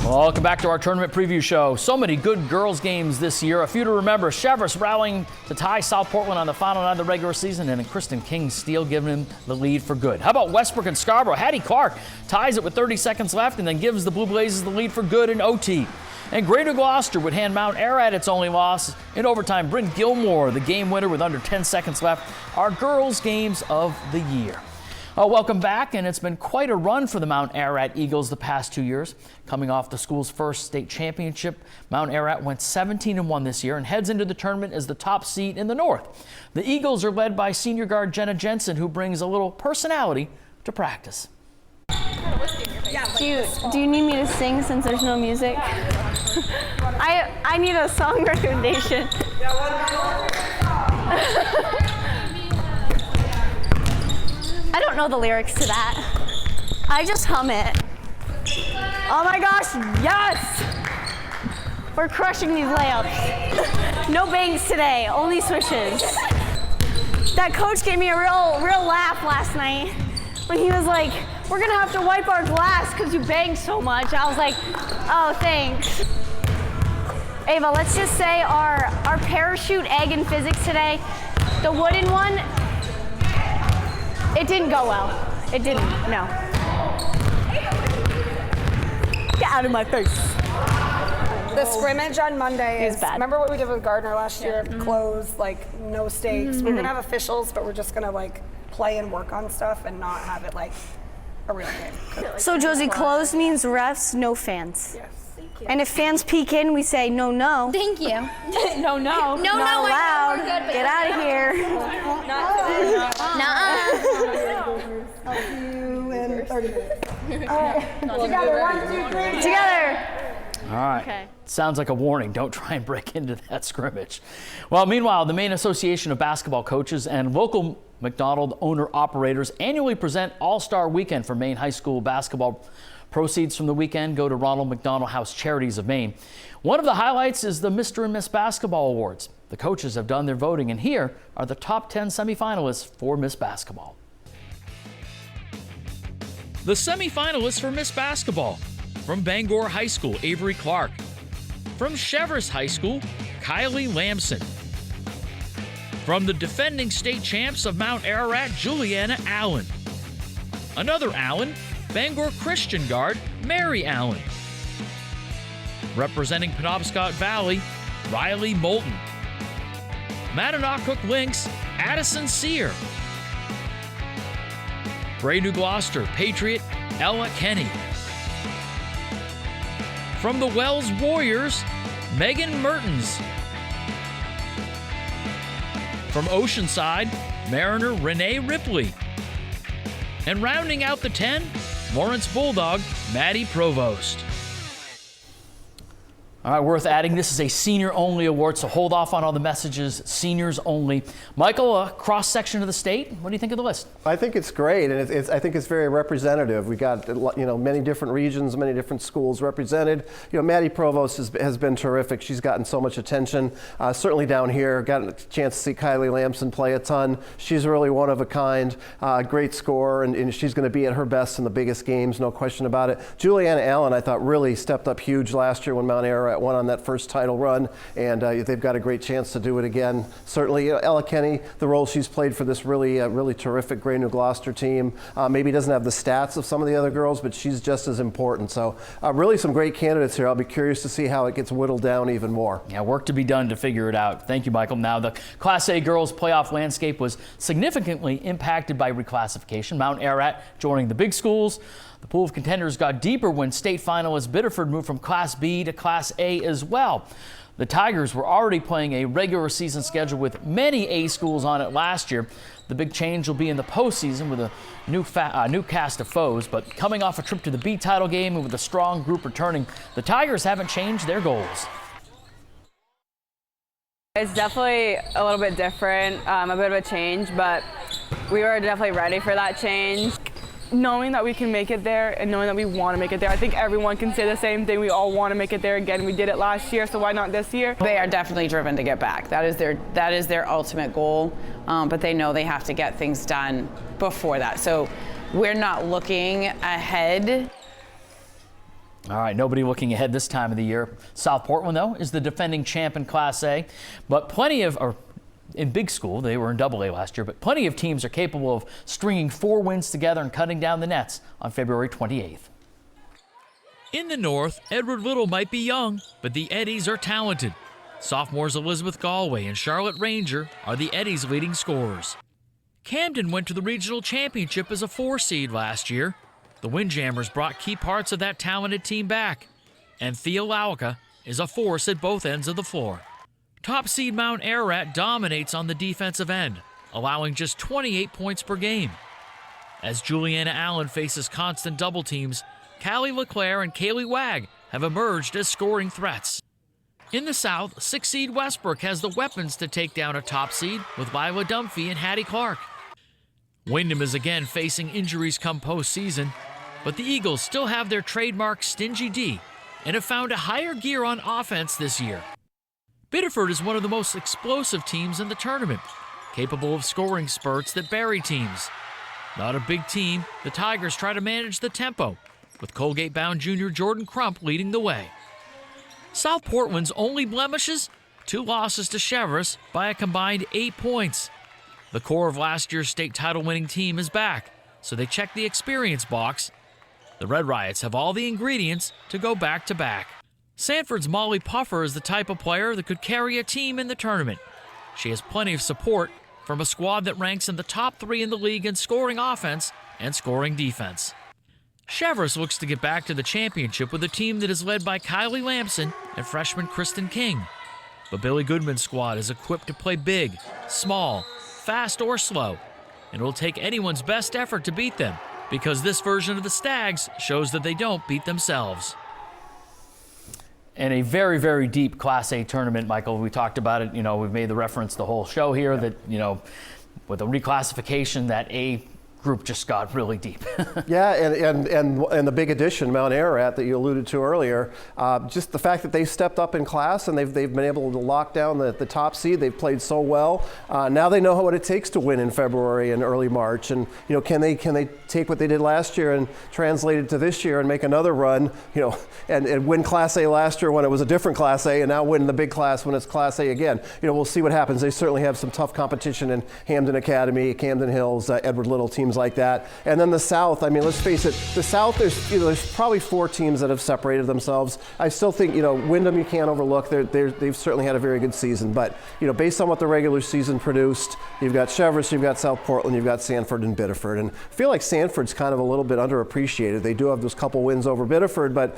Welcome back to our tournament preview show. So many good girls games this year. A few to remember. Cheverus rallying to tie South Portland on the final night of the regular season, and then Kristen King Steele giving him the lead for good. How about Westbrook and Scarborough? Hattie Clark ties it with 30 seconds left and then gives the Blue Blazes the lead for good in OT. And Greater Gloucester would hand Mount Ararat its only loss in overtime. Bryn Gilmore, the game winner with under 10 seconds left. Our girls' games of the year. Welcome back, and it's been quite a run for the Mount Ararat Eagles the past 2 years. Coming off the school's first state championship, Mount Ararat went 17-1 this year and heads into the tournament as the top seed in the North. The Eagles are led by senior guard Jenna Jensen, who brings a little personality to practice. Do you need me to sing since there's no music? I need a song recommendation. I don't know the lyrics to that. I just hum it. Oh my gosh, yes! We're crushing these layups. No bangs today, only swishes. That coach gave me a real laugh last night when he was like, we're gonna have to wipe our glass because you bang so much. I was like, oh, thanks. Ava, let's just say our parachute egg in physics today, the wooden one, it didn't go well. It didn't, no. Get out of my face. The scrimmage on Monday is bad. Remember what we did with Gardner last year? Closed, like no stakes. We're gonna have officials, but we're just gonna like play and work on stuff and not have it like a real game. So Josie, closed means refs, no fans. Yes. And if fans peek in, we say no, no. Thank you. No, no. No, not allowed. Get out of here. I'll see you in 30 minutes. All right. Together, 1, 2, 3. Together. All right. Okay. Sounds like a warning. Don't try and break into that scrimmage. Well, meanwhile, the Maine Association of Basketball Coaches and local McDonald owner-operators annually present All-Star Weekend for Maine high school basketball. Proceeds from the weekend go to Ronald McDonald House Charities of Maine. One of the highlights is the Mr. and Miss Basketball Awards. The coaches have done their voting, and here are the top 10 semifinalists for Miss Basketball. The semifinalists for Miss Basketball: from Bangor High School, Avery Clark; from Cheverus High School, Kylie Lamson; from the defending state champs of Mount Ararat, Juliana Allen; another Allen, Bangor Christian guard, Mary Allen; representing Penobscot Valley, Riley Moulton; Mattanock Lynx, Addison Sear; Bray New Gloucester Patriot, Ella Kenny; from the Wells Warriors, Megan Mertens; from Oceanside, Mariner Renee Ripley; and rounding out the 10, Lawrence Bulldog, Maddie Provost. All right, worth adding, this is a senior-only award, so hold off on all the messages. Seniors only. Michael, a cross-section of the state. What do you think of the list? I think it's great, and I think it's very representative. We got many different regions, many different schools represented. Maddie Provost has been terrific. She's gotten so much attention. Certainly down here, got a chance to see Kylie Lamson play a ton. She's really one of a kind, great scorer, and she's going to be at her best in the biggest games, no question about it. Juliana Allen, I thought, really stepped up huge last year when Mount Ararat won on that first title run, and they've got a great chance to do it again. Certainly, Ella Kenny, the role she's played for this really terrific Gray New Gloucester team, maybe doesn't have the stats of some of the other girls, but she's just as important. So really some great candidates here. I'll be curious to see how it gets whittled down even more. Yeah, work to be done to figure it out. Thank you, Michael. Now, the Class A girls playoff landscape was significantly impacted by reclassification. Mount Ararat joining the big schools. The pool of contenders got deeper when state finalist Biddeford moved from Class B to Class A as well. The Tigers were already playing a regular season schedule with many A schools on it last year. The big change will be in the postseason with a new cast of foes. But coming off a trip to the B title game and with a strong group returning, the Tigers haven't changed their goals. It's definitely a little bit different, a bit of a change, but we were definitely ready for that change. Knowing that we can make it there and knowing that we want to make it there. I think everyone can say the same thing. We all want to make it there again. We did it last year, so why not this year? They are definitely driven to get back. That is their ultimate goal, but they know they have to get things done before that. So we're not looking ahead All right, nobody looking ahead this time of the year. South Portland, though, is the defending champ in Class A, but in big school, they were in Double A last year, but plenty of teams are capable of stringing 4 wins together and cutting down the nets on February 28th. In the North, Edward Little might be young, but the Eddies are talented. Sophomores Elizabeth Galway and Charlotte Ranger are the Eddies' leading scorers. Camden went to the regional championship as a 4 seed last year. The Windjammers brought key parts of that talented team back, and Thea Lauka is a force at both ends of the floor. Top seed Mount Ararat dominates on the defensive end, allowing just 28 points per game. As Juliana Allen faces constant double teams, Callie LeClaire and Kaylee Wag have emerged as scoring threats. In the South, 6 seed Westbrook has the weapons to take down a top seed with Lila Dunphy and Hattie Clark. Wyndham is again facing injuries come postseason, but the Eagles still have their trademark stingy D and have found a higher gear on offense this year. Biddeford is one of the most explosive teams in the tournament, capable of scoring spurts that bury teams. Not a big team, the Tigers try to manage the tempo, with Colgate-bound junior Jordan Crump leading the way. South Portland's only blemishes? 2 losses to Cheverus by a combined 8 points. The core of last year's state title-winning team is back, so they check the experience box. The Red Riots have all the ingredients to go back-to-back. Sanford's Molly Puffer is the type of player that could carry a team in the tournament. She has plenty of support from a squad that ranks in the top 3 in the league in scoring offense and scoring defense. Cheverus looks to get back to the championship with a team that is led by Kylie Lamson and freshman Kristen King. But Billy Goodman's squad is equipped to play big, small, fast, or slow, and it will take anyone's best effort to beat them, because this version of the Stags shows that they don't beat themselves. And a very, very deep Class A tournament, Michael. We talked about it. We've made the reference the whole show here that, with the reclassification, that A group just got really deep. Yeah, and the big addition, Mount Ararat, that you alluded to earlier, just the fact that they stepped up in class and they've been able to lock down the top seed. They've played so well. Now they know what it takes to win in February and early March. And can they take what they did last year and translate it to this year and make another run? And win Class A last year when it was a different Class A, and now win the big class when it's Class A again. We'll see what happens. They certainly have some tough competition in Hamden Academy, Camden Hills, Edward Little, teams like that. And then the South, let's face it, the South, there's probably 4 teams that have separated themselves. I still think, Wyndham you can't overlook. They've certainly had a very good season. But, based on what the regular season produced, you've got Cheverus, you've got South Portland, you've got Sanford and Biddeford. And I feel like Sanford's kind of a little bit underappreciated. They do have those couple wins over Biddeford, but,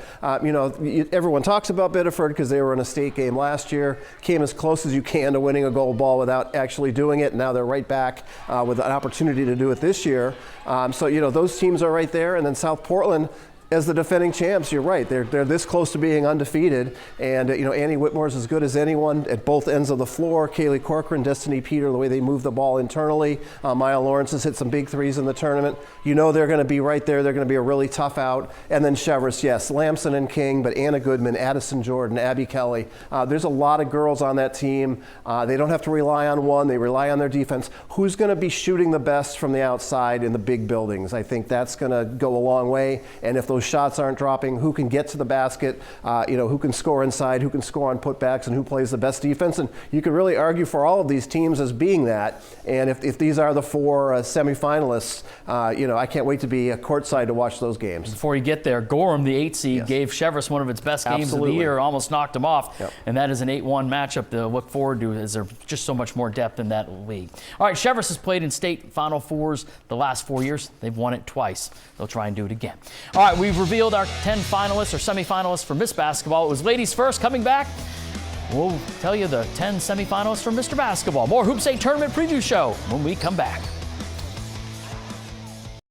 everyone talks about Biddeford because they were in a state game last year, came as close as you can to winning a gold ball without actually doing it. And now they're right back with an opportunity to do it this year. So, those teams are right there. And then South Portland, as the defending champs, you're right. They're this close to being undefeated. And, Annie Whitmore's as good as anyone at both ends of the floor. Kaylee Corcoran, Destiny Peter, the way they move the ball internally. Maya Lawrence has hit some big threes in the tournament. They're going to be right there. They're going to be a really tough out. And then Cheverus, yes, Lamson and King, but Anna Goodman, Addison Jordan, Abby Kelly. There's a lot of girls on that team. They don't have to rely on one. They rely on their defense. Who's going to be shooting the best from the outside in the big buildings? I think that's going to go a long way. And if those shots aren't dropping, who can get to the basket, who can score inside, who can score on putbacks, and who plays the best defense. And you could really argue for all of these teams as being that. And if these are the 4 semifinalists, I can't wait to be courtside to watch those games. Before you get there, Gorham, the 8 seed, gave Cheverus one of its best games of the year, almost knocked them off. Yep. And that is an 8-1 matchup to look forward to, as there's just so much more depth in that league. All right, Cheverus has played in state Final Fours the last 4 years. They've won it twice. They'll try and do it again. All right, we've revealed our 10 finalists or semifinalists for Miss Basketball. It was ladies first. Coming back, we'll tell you the 10 semifinalists for Mr. Basketball. More Hoops 8 Tournament Preview Show when we come back.